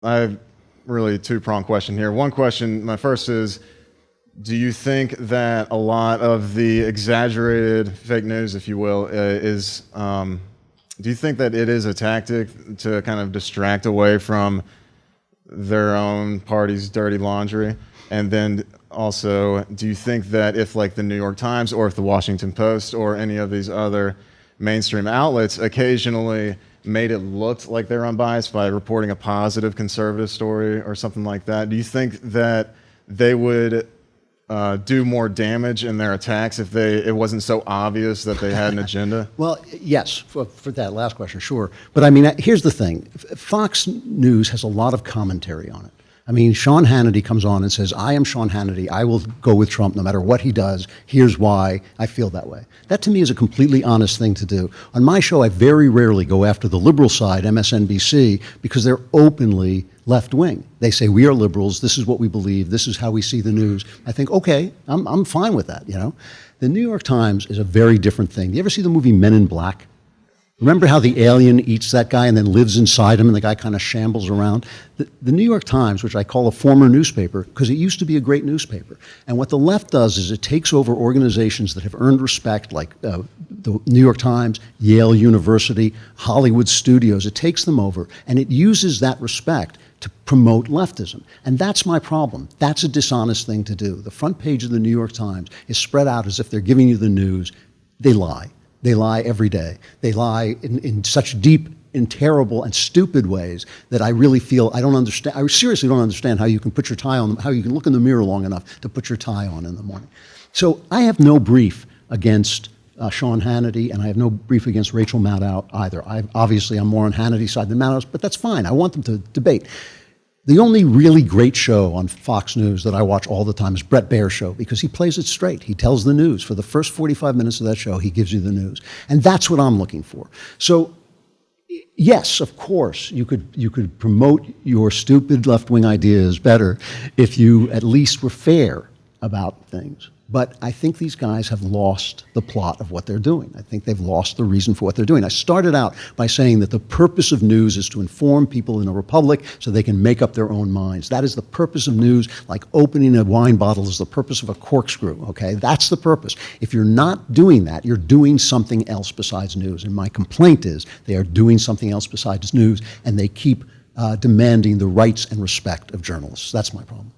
I have really a two-pronged question here. One question, my first is, do you think that a lot of the exaggerated fake news, if you will, do you think that it is a tactic to kind of distract away from their own party's dirty laundry? And then also, do you think that if like the New York Times or if the Washington Post or any of these other mainstream outlets occasionally made it look like they're unbiased by reporting a positive conservative story or something like that, do you think that they would do more damage in their attacks if it wasn't so obvious that they had an agenda? Well, yes, for that last question, sure. But I mean, here's the thing. Fox News has a lot of commentary on it. I mean, Sean Hannity comes on and says, I am Sean Hannity. I will go with Trump no matter what he does. Here's why I feel that way. That to me is a completely honest thing to do. On my show, I very rarely go after the liberal side, MSNBC, because they're openly left-wing. They say, we are liberals. This is what we believe. This is how we see the news. I think, okay, I'm fine with that, you know. The New York Times is a very different thing. You ever see the movie Men in Black? Remember how the alien eats that guy and then lives inside him and the guy kind of shambles around? The New York Times, which I call a former newspaper, because it used to be a great newspaper. And what the left does is it takes over organizations that have earned respect, like the New York Times, Yale University, Hollywood studios. It takes them over and it uses that respect to promote leftism. And that's my problem. That's a dishonest thing to do. The front page of the New York Times is spread out as if they're giving you the news. They lie. They lie every day. They lie in such deep and terrible and stupid ways that I really feel I don't understand. I seriously don't understand how you can put your tie on, how you can look in the mirror long enough to put your tie on in the morning. So I have no brief against Sean Hannity, and I have no brief against Rachel Maddow either. Obviously, I'm more on Hannity's side than Maddow's, but that's fine. I want them to debate. The only really great show on Fox News that I watch all the time is Bret Baier's show, because he plays it straight. He tells the news. For the first 45 minutes of that show, he gives you the news. And that's what I'm looking for. So, yes, of course, you could promote your stupid left-wing ideas better if you at least were fair about things. But I think these guys have lost the plot of what they're doing. I think they've lost the reason for what they're doing. I started out by saying that the purpose of news is to inform people in a republic so they can make up their own minds. That is the purpose of news, like opening a wine bottle is the purpose of a corkscrew, okay? That's the purpose. If you're not doing that, you're doing something else besides news. And my complaint is they are doing something else besides news, and they keep demanding the rights and respect of journalists. That's my problem.